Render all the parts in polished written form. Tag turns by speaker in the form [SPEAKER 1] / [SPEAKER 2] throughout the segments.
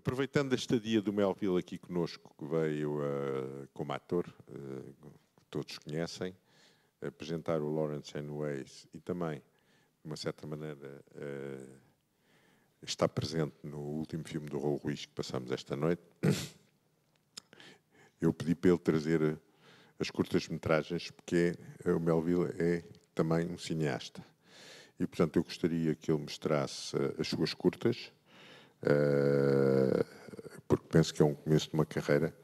[SPEAKER 1] Aproveitando a estadia do Melville aqui conosco, que veio como ator, que todos conhecem, apresentar o Lawrence Anyways e também, de uma certa maneira, está presente no último filme do Raul Ruiz que passamos esta noite. Eu pedi para ele trazer as curtas-metragens, porque o Melville é também um cineasta. E, portanto, eu gostaria que ele mostrasse as suas curtas, porque penso que é um começo de uma carreira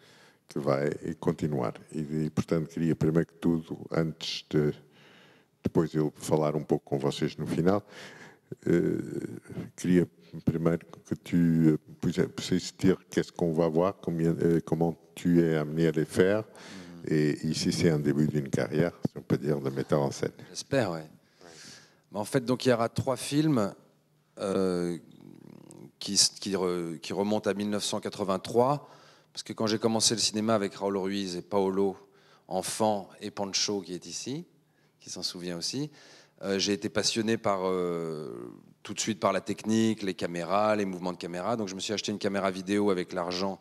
[SPEAKER 1] que vai continuar. E portanto, queria, primeiro que tudo, antes de depois ele falar um pouco com vocês no final, queria primeiro que tu puisses dire qu'est-ce qu'on va voir, comment tu es amené à les faire, et ici c'est un début d'une carrière, si on peut dire, de metteur en scène.
[SPEAKER 2] J'espère, oui. En fait, donc, il y aura 3 films qui remontent à 1983, parce que quand j'ai commencé le cinéma avec Raoul Ruiz et Paolo, enfant, et Pancho qui est ici, qui s'en souvient aussi, j'ai été passionné tout de suite par la technique, les caméras, les mouvements de caméra. Donc je me suis acheté une caméra vidéo avec l'argent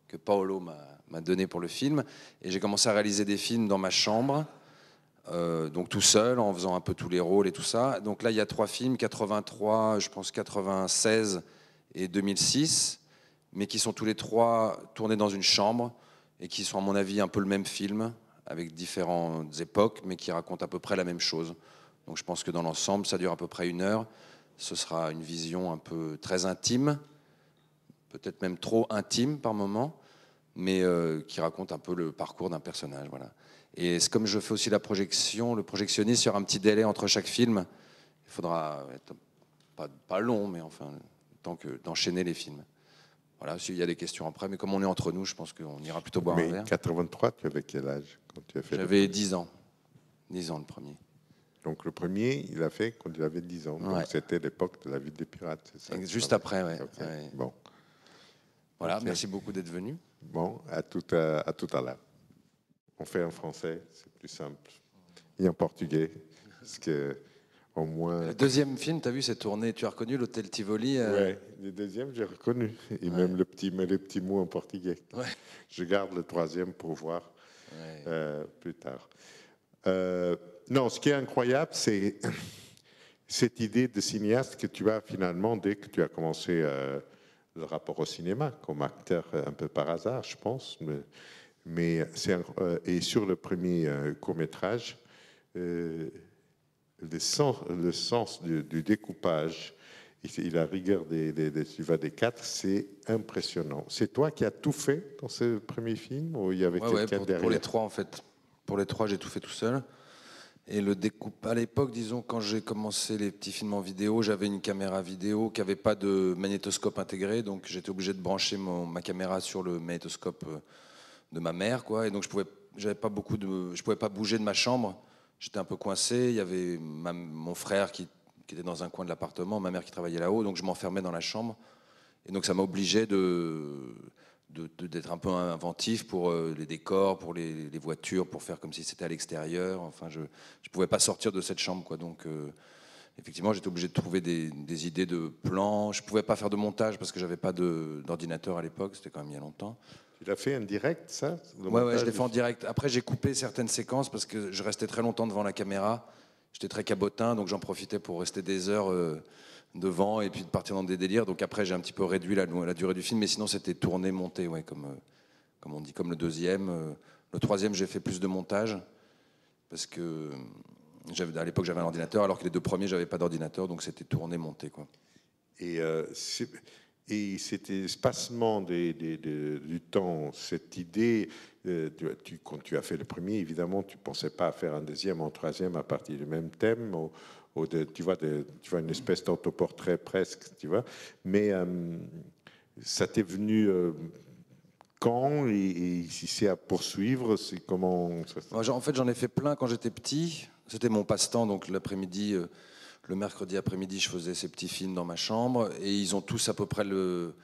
[SPEAKER 2] que Paolo m'a donné pour le film. Et j'ai commencé à réaliser des films dans ma chambre, donc tout seul, en faisant un peu tous les rôles et tout ça. Donc là, il y a 3 films, 83, je pense 96 et 2006, mais qui sont tous les 3 tournés dans une chambre et qui sont, à mon avis, un peu le même film, avec différentes époques, mais qui racontent à peu près la même chose. Donc je pense que dans l'ensemble, ça dure à peu près 1 heure. Ce sera une vision un peu très intime, peut-être même trop intime par moment, mais qui raconte un peu le parcours d'un personnage. Voilà. Et c'est comme je fais aussi la projection, le projectionniste, il y aura un petit délai entre chaque film. Il faudra être pas long, mais enfin, le temps d'enchaîner les films. Voilà, s'il y a des questions après, mais comme on est entre nous, je pense qu'on ira plutôt boire un verre.
[SPEAKER 1] 83, tu avais quel âge quand tu as fait?
[SPEAKER 2] J'avais 10 ans. 10 ans le premier.
[SPEAKER 1] Donc le premier, il a fait quand il avait 10 ans. Donc c'était l'époque de la vie des pirates, c'est ça?
[SPEAKER 2] Juste après, oui.
[SPEAKER 1] Okay. Ouais. Bon.
[SPEAKER 2] Voilà, okay. Merci beaucoup d'être venu.
[SPEAKER 1] Bon, à tout à l'heure. On fait en français, c'est plus simple. Et en portugais, parce que au moins...
[SPEAKER 2] Le deuxième film, tu as vu, c'est tourné, tu as reconnu l'hôtel Tivoli
[SPEAKER 1] Oui, le deuxième, j'ai reconnu. Et même les petits mots en portugais.
[SPEAKER 2] Ouais.
[SPEAKER 1] Je garde le troisième pour voir plus tard. Non, ce qui est incroyable, c'est cette idée de cinéaste que tu as finalement dès que tu as commencé le rapport au cinéma, comme acteur un peu par hasard, je pense. Mais et sur le premier court-métrage, le sens du découpage et la rigueur des cadres, c'est impressionnant. C'est toi qui as tout fait dans ce premier film ou il y avait quelqu'un derrière?
[SPEAKER 2] Pour les 3, en fait. Pour les 3, j'ai tout fait tout seul. Et le découpe, à l'époque, disons, quand j'ai commencé les petits films en vidéo, j'avais une caméra vidéo qui n'avait pas de magnétoscope intégré, donc j'étais obligé de brancher ma caméra sur le magnétoscope de ma mère, quoi. Et donc je pouvais pas bouger de ma chambre. J'étais un peu coincé. Il y avait mon frère qui était dans un coin de l'appartement, ma mère qui travaillait là-haut, donc je m'enfermais dans la chambre. Et donc ça m'a obligé d'être un peu inventif pour les décors, pour les voitures, pour faire comme si c'était à l'extérieur. Enfin, je ne pouvais pas sortir de cette chambre, quoi. Donc, effectivement, j'étais obligé de trouver des idées de plans. Je ne pouvais pas faire de montage parce que je n'avais pas d'ordinateur à l'époque. C'était quand même il y a longtemps.
[SPEAKER 1] Tu l'as fait en direct, ça?
[SPEAKER 2] Ouais, je l'ai fait en direct. Après, j'ai coupé certaines séquences parce que je restais très longtemps devant la caméra. J'étais très cabotin, donc j'en profitais pour rester des heures devant et puis de partir dans des délires. Donc après, j'ai un petit peu réduit la durée du film, mais sinon, c'était tourné, monté, ouais, comme on dit, comme le deuxième. Le troisième, j'ai fait plus de montage parce que à l'époque, j'avais un ordinateur, alors que les 2 premiers, j'avais pas d'ordinateur, donc c'était tourné, monté, quoi.
[SPEAKER 1] Et cet espacement du temps, cette idée, quand tu as fait le premier, évidemment, tu ne pensais pas à faire un deuxième, un troisième à partir du même thème, tu vois une espèce d'autoportrait presque, tu vois. Mais ça t'est venu quand et si c'est à poursuivre, c'est comment ça...
[SPEAKER 2] En fait, j'en ai fait plein quand j'étais petit. C'était mon passe-temps, donc l'après-midi... Le mercredi après-midi, je faisais ces petits films dans ma chambre et ils ont tous à peu près le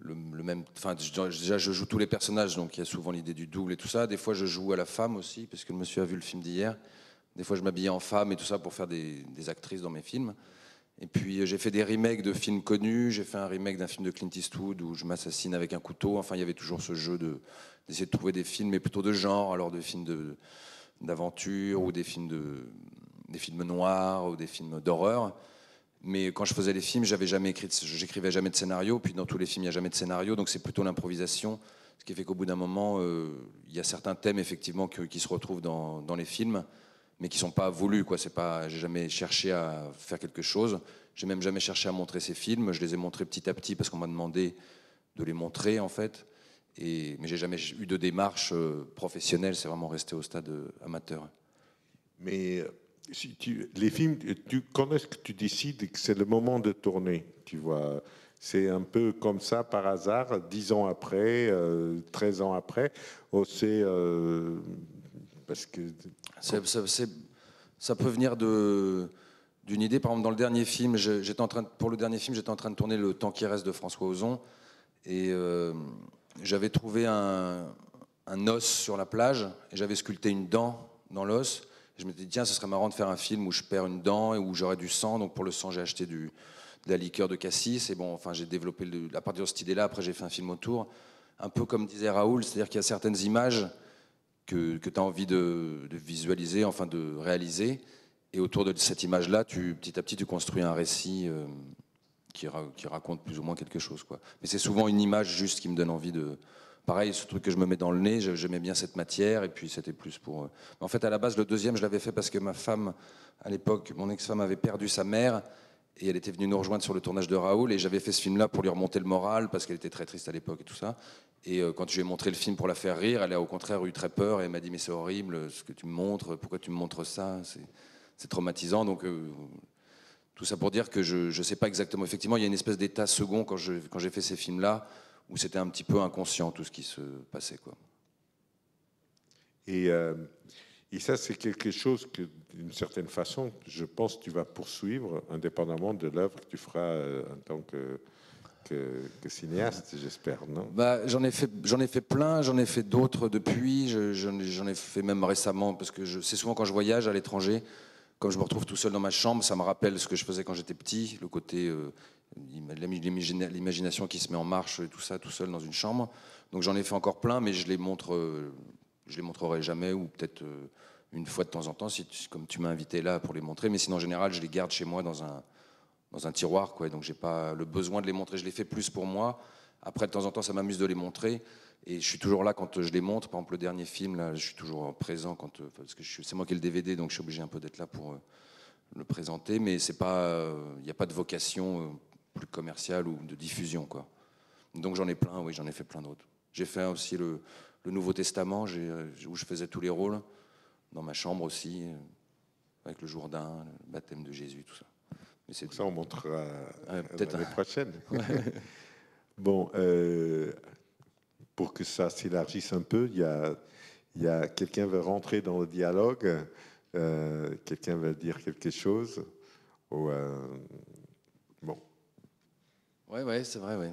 [SPEAKER 2] même... Enfin, déjà, je joue tous les personnages, donc il y a souvent l'idée du double et tout ça. Des fois, je joue à la femme aussi, parce que le monsieur a vu le film d'hier. Des fois, je m'habillais en femme et tout ça pour faire des actrices dans mes films. Et puis j'ai fait des remakes de films connus, j'ai fait un remake d'un film de Clint Eastwood où je m'assassine avec un couteau. Enfin, il y avait toujours ce jeu d'essayer de trouver des films, mais plutôt de genre, alors des films d'aventure ou des films noirs ou des films d'horreur. Mais quand je faisais les films, j'écrivais jamais de scénario. Puis dans tous les films, il n'y a jamais de scénario, donc c'est plutôt l'improvisation. Ce qui fait qu'au bout d'un moment, il y a certains thèmes effectivement qui se retrouvent dans les films, mais qui sont pas voulus, quoi. C'est pas, j'ai jamais cherché à faire quelque chose. J'ai même jamais cherché à montrer ces films. Je les ai montrés petit à petit parce qu'on m'a demandé de les montrer en fait. Mais j'ai jamais eu de démarche professionnelle. C'est vraiment resté au stade amateur.
[SPEAKER 1] Mais si les films, quand est-ce que tu décides que c'est le moment de tourner, tu vois? C'est un peu comme ça par hasard, 10 ans après, 13 ans après, ou c'est parce que
[SPEAKER 2] Ça peut venir d'une idée. Par exemple, dans le dernier film, pour le dernier film, j'étais en train de tourner Le temps qui reste de François Ozon, et j'avais trouvé un os sur la plage, et j'avais sculpté une dent dans l'os. Je me suis dit, tiens, ce serait marrant de faire un film où je perds une dent et où j'aurais du sang. Donc pour le sang, j'ai acheté de la liqueur de cassis. Et bon, enfin, j'ai développé, à partir de cette idée-là, après j'ai fait un film autour. Un peu comme disait Raoul, c'est-à-dire qu'il y a certaines images que tu as envie de visualiser, enfin de réaliser. Et autour de cette image-là, petit à petit, tu construis un récit qui raconte plus ou moins quelque chose, quoi. Mais c'est souvent une image juste qui me donne envie de... Pareil, ce truc que je me mets dans le nez, j'aimais bien cette matière, et puis c'était plus pour... En fait, à la base, le deuxième, je l'avais fait parce que ma femme, à l'époque, mon ex-femme avait perdu sa mère, et elle était venue nous rejoindre sur le tournage de Raoul, et j'avais fait ce film-là pour lui remonter le moral, parce qu'elle était très triste à l'époque et tout ça. Et quand je lui ai montré le film pour la faire rire, elle a au contraire eu très peur, et elle m'a dit, mais c'est horrible ce que tu me montres, pourquoi tu me montres ça, c'est traumatisant. Donc tout ça pour dire que je ne sais pas exactement. Effectivement, il y a une espèce d'état second quand j'ai fait ces films-là, où c'était un petit peu inconscient tout ce qui se passait, quoi.
[SPEAKER 1] et, euh, et ça, c'est quelque chose que, d'une certaine façon, je pense que tu vas poursuivre, indépendamment de l'œuvre que tu feras en tant que cinéaste, j'espère, non?
[SPEAKER 2] Bah, j'en ai fait plein, j'en ai fait d'autres depuis, j'en ai fait même récemment, parce que c'est souvent quand je voyage à l'étranger, comme je me retrouve tout seul dans ma chambre, ça me rappelle ce que je faisais quand j'étais petit, le côté l'imagination qui se met en marche, et tout ça, tout seul dans une chambre. Donc j'en ai fait encore plein, mais je les montrerai jamais, ou peut-être une fois de temps en temps, comme tu m'as invité là pour les montrer. Mais sinon, en général, je les garde chez moi dans un tiroir, quoi. Donc j'ai pas le besoin de les montrer. Je les fais plus pour moi. Après, de temps en temps, ça m'amuse de les montrer. Et je suis toujours là quand je les montre. Par exemple, le dernier film, là, je suis toujours présent parce que c'est moi qui ai le DVD, donc je suis obligé un peu d'être là pour le présenter. Mais c'est pas, il n'y a pas de vocation plus commerciale ou de diffusion, quoi. Donc j'en ai plein. Oui, j'en ai fait plein d'autres. J'ai fait aussi le Nouveau Testament, où je faisais tous les rôles dans ma chambre aussi, avec le Jourdain, le baptême de Jésus, tout ça.
[SPEAKER 1] Mais ça, on montrera
[SPEAKER 2] peut-être
[SPEAKER 1] l'année prochaine.
[SPEAKER 2] Ouais.
[SPEAKER 1] Bon, pour que ça s'élargisse un peu, il y a quelqu'un veut rentrer dans le dialogue, quelqu'un veut dire quelque chose. Ou, bon.
[SPEAKER 2] Ouais, c'est vrai, ouais.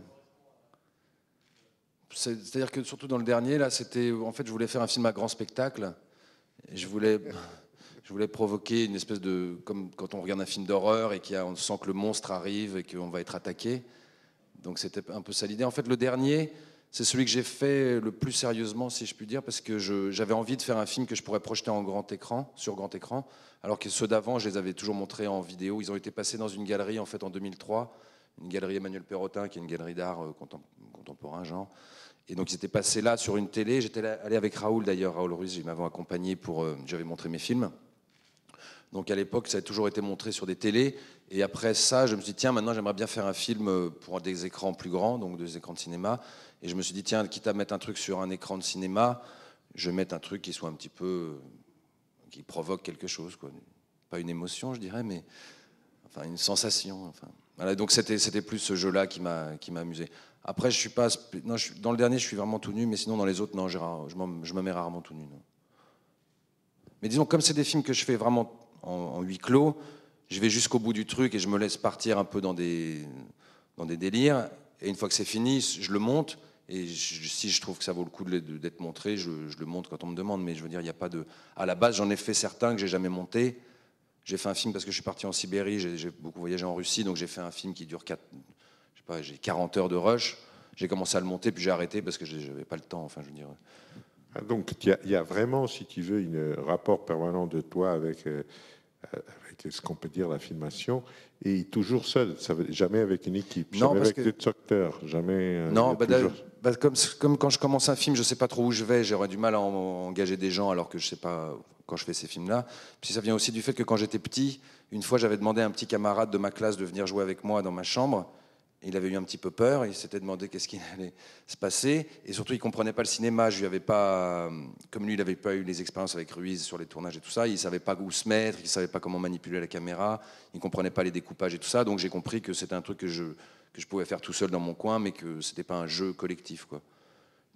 [SPEAKER 2] C'est-à-dire que surtout dans le dernier, là, en fait, je voulais faire un film à grand spectacle. Et je voulais provoquer une espèce de, comme quand on regarde un film d'horreur et on sent que le monstre arrive et qu'on va être attaqué. Donc c'était un peu ça l'idée. En fait, le dernier, c'est celui que j'ai fait le plus sérieusement, si je puis dire, parce que j'avais envie de faire un film que je pourrais projeter en grand écran, sur grand écran, alors que ceux d'avant, je les avais toujours montrés en vidéo. Ils ont été passés dans une galerie en fait en 2003, une galerie Emmanuel Perrotin, qui est une galerie d'art contemporain, genre. Et donc ils étaient passés là sur une télé. J'étais allé avec Raoul d'ailleurs, Raoul Ruiz, il m'avait accompagné j'avais montré mes films. Donc à l'époque, ça a toujours été montré sur des télés. Et après ça, je me suis dit, tiens, maintenant j'aimerais bien faire un film pour des écrans plus grands, donc des écrans de cinéma. Et je me suis dit, tiens, quitte à mettre un truc sur un écran de cinéma, je vais mettre un truc qui soit un petit peu, qui provoque quelque chose, quoi. Pas une émotion, je dirais, mais enfin une sensation. Enfin, voilà, donc c'était plus ce jeu-là qui m'a amusé. Après, je suis pas, non, dans le dernier, je suis vraiment tout nu, mais sinon dans les autres, non, je me mets rarement tout nu. Non. Mais disons, comme c'est des films que je fais vraiment en huis clos, je vais jusqu'au bout du truc et je me laisse partir un peu dans des délires. Et une fois que c'est fini, je le monte. Et si je trouve que ça vaut le coup d'être montré, je le montre quand on me demande. Mais je veux dire, il n'y a pas de. À la base, j'en ai fait certains que j'ai jamais montés. J'ai fait un film parce que je suis parti en Sibérie, j'ai beaucoup voyagé en Russie, donc j'ai fait un film qui dure je sais pas, j'ai 40 heures de rush. J'ai commencé à le monter, puis j'ai arrêté parce que je n'avais pas le temps, enfin je veux dire.
[SPEAKER 1] Ah, donc il y a vraiment, si tu veux, un rapport permanent de toi avec ce qu'on peut dire la filmation, et toujours seul, jamais avec une équipe,
[SPEAKER 2] Non,
[SPEAKER 1] jamais
[SPEAKER 2] parce
[SPEAKER 1] avec
[SPEAKER 2] que
[SPEAKER 1] d'autres acteurs, jamais. Il y
[SPEAKER 2] non,
[SPEAKER 1] a toujours...
[SPEAKER 2] comme quand je commence un film, je sais pas trop où je vais, j'aurais du mal à engager des gens alors que je sais pas quand je fais ces films-là. Puis ça vient aussi du fait que quand j'étais petit, une fois j'avais demandé à un petit camarade de ma classe de venir jouer avec moi dans ma chambre. Il avait eu un petit peu peur, il s'était demandé qu'est-ce qui allait se passer, et surtout il comprenait pas le cinéma. Je lui avais pas, comme lui, il n'avait pas eu les expériences avec Ruiz sur les tournages et tout ça, il savait pas où se mettre, il savait pas comment manipuler la caméra, il comprenait pas les découpages et tout ça. Donc j'ai compris que c'était un truc que je pouvais faire tout seul dans mon coin, mais que c'était pas un jeu collectif, quoi.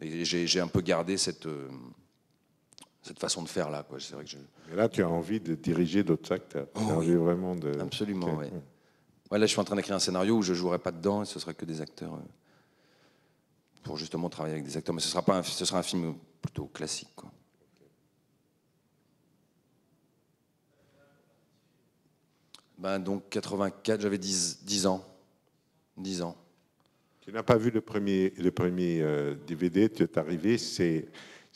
[SPEAKER 2] Et j'ai un peu gardé cette façon de faire là, quoi. C'est vrai que
[SPEAKER 1] Mais là, tu as envie de diriger d'autres acteurs. Tu as
[SPEAKER 2] oh,
[SPEAKER 1] envie
[SPEAKER 2] oui.
[SPEAKER 1] vraiment de.
[SPEAKER 2] Absolument,
[SPEAKER 1] Ok.
[SPEAKER 2] oui. Ouais, là, je suis en train d'écrire un scénario où je jouerai pas dedans et ce sera que des acteurs. Pour justement travailler avec des acteurs. Mais ce sera un film plutôt classique, quoi. Ben, donc 84, j'avais 10 ans. 10 ans.
[SPEAKER 1] Tu n'as pas vu le premier DVD, tu es arrivé, c'est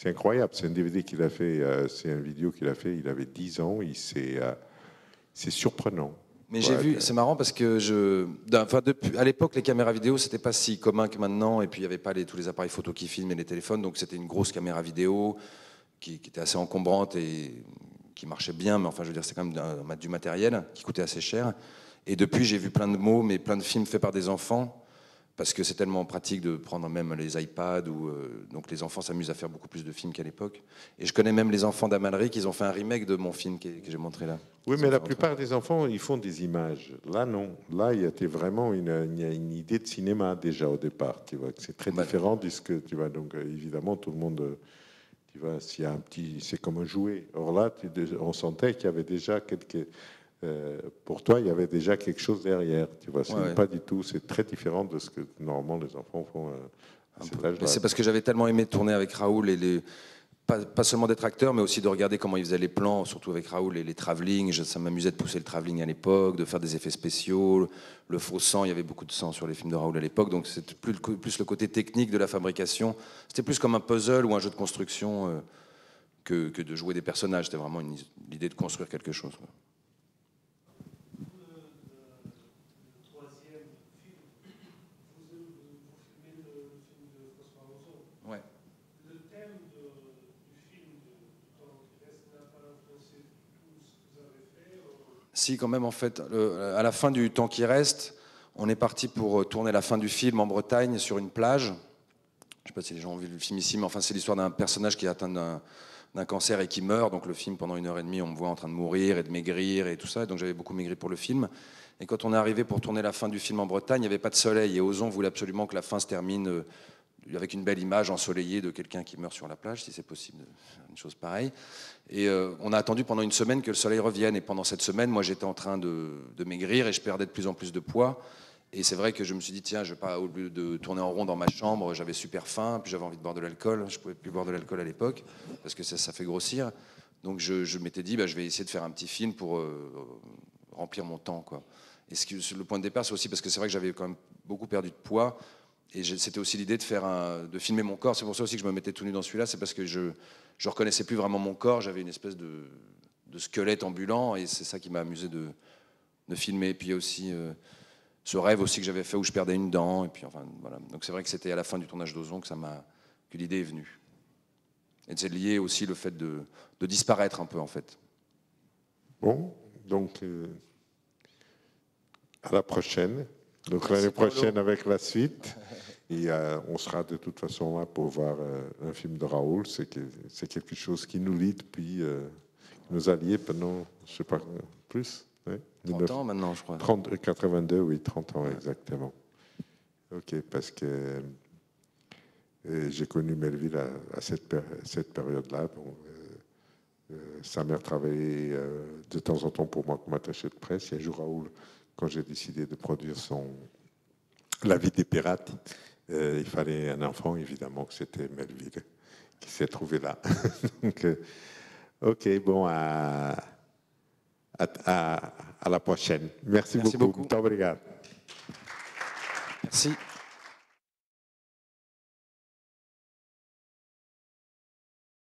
[SPEAKER 1] incroyable. C'est un DVD qu'il a fait, c'est une vidéo qu'il a fait, il avait 10 ans, c'est surprenant.
[SPEAKER 2] Mais j'ai
[SPEAKER 1] Ouais,
[SPEAKER 2] vu, c'est marrant parce que à l'époque, les caméras vidéo, c'était pas si commun que maintenant, et puis il n'y avait pas tous les appareils photo qui filment et les téléphones, donc c'était une grosse caméra vidéo qui était assez encombrante et qui marchait bien, mais enfin, je veux dire, c'est quand même du matériel qui coûtait assez cher. Et depuis, j'ai vu plein de mots, mais plein de films faits par des enfants, parce que c'est tellement pratique de prendre même les iPads, donc les enfants s'amusent à faire beaucoup plus de films qu'à l'époque. Et je connais même les enfants d'Amalric, ils ont fait un remake de mon film que j'ai montré là.
[SPEAKER 1] oui,
[SPEAKER 2] Ils
[SPEAKER 1] mais
[SPEAKER 2] ont
[SPEAKER 1] la
[SPEAKER 2] fait un
[SPEAKER 1] plupart des enfants, ils font des images. Là, non. Là, il y a vraiment une idée de cinéma déjà au départ. Tu vois, c'est très différent de ce que tu vois. Donc, évidemment, tout le monde, tu vois, s'il y a un petit, c'est comme un jouet. Or là, on sentait qu'il y avait déjà pour toi, il y avait déjà quelque chose derrière. Tu vois, c'est
[SPEAKER 2] ouais.
[SPEAKER 1] pas du tout, c'est très différent de ce que normalement les enfants font à cet âge-là.
[SPEAKER 2] Mais c'est parce que j'avais tellement aimé tourner avec Raoul et pas seulement d'être acteur, mais aussi de regarder comment il faisait les plans, surtout avec Raoul et les travelling. Ça m'amusait de pousser le travelling à l'époque, de faire des effets spéciaux, le faux sang. Il y avait beaucoup de sang sur les films de Raoul à l'époque, donc c'était plus le côté technique de la fabrication. C'était plus comme un puzzle ou un jeu de construction que de jouer des personnages. C'était vraiment l'idée de construire quelque chose, quoi. Ouais. Si, quand même, en fait, à la fin du temps qui reste, on est parti pour tourner la fin du film en Bretagne sur une plage. Je ne sais pas si les gens ont vu le film ici, mais enfin, c'est l'histoire d'un personnage qui est atteint d'un cancer et qui meurt. Donc le film, pendant 1 heure et demie, on me voit en train de mourir et de maigrir et tout ça. Donc j'avais beaucoup maigri pour le film. Et quand on est arrivé pour tourner la fin du film en Bretagne, il n'y avait pas de soleil. Et Ozon voulait absolument que la fin se termine avec une belle image ensoleillée de quelqu'un qui meurt sur la plage, si c'est possible, une chose pareille. Et on a attendu pendant 1 semaine que le soleil revienne. Et pendant cette semaine, moi, j'étais en train de maigrir et je perdais de plus en plus de poids. Et c'est vrai que je me suis dit, tiens, je vais pas, au lieu de tourner en rond dans ma chambre, j'avais super faim, puis j'avais envie de boire de l'alcool. Je pouvais plus boire de l'alcool à l'époque, parce que ça fait grossir. Donc je m'étais dit, bah, je vais essayer de faire un petit film pour remplir mon temps, quoi. Et le point de départ, c'est aussi parce que c'est vrai que j'avais quand même beaucoup perdu de poids. Et c'était aussi l'idée de filmer mon corps. C'est pour ça aussi que je me mettais tout nu dans celui-là. C'est parce que je reconnaissais plus vraiment mon corps. J'avais une espèce de squelette ambulant. Et c'est ça qui m'a amusé de filmer. Et puis il y a aussi ce rêve aussi que j'avais fait où je perdais une dent. Et puis enfin, voilà. Donc c'est vrai que c'était à la fin du tournage d'Ozon que l'idée est venue. Et c'est lié aussi le fait de disparaître un peu, en fait.
[SPEAKER 1] Bon, donc à la prochaine. Donc
[SPEAKER 2] Merci,
[SPEAKER 1] l'année prochaine
[SPEAKER 2] Paolo.
[SPEAKER 1] avec la suite. Et on sera de toute façon là pour voir un film de Raoul. C'est quelque chose qui nous lie depuis nos alliés pendant, je ne sais pas, plus. Ouais,
[SPEAKER 2] 30 ans maintenant, je crois.
[SPEAKER 1] 82, oui, 30 ans
[SPEAKER 2] Ouais.
[SPEAKER 1] exactement. Ok, parce que j'ai connu Melville à cette période-là. Bon, sa mère travaillait de temps en temps pour moi comme attaché de presse. Et un jour, Raoul, quand j'ai décidé de produire La vie des pirates, il fallait un enfant, évidemment, que c'était Melville qui s'est trouvé là. Donc, ok, bon, à à la prochaine. Merci beaucoup.
[SPEAKER 2] beaucoup.
[SPEAKER 1] Muito obrigado.
[SPEAKER 2] Merci.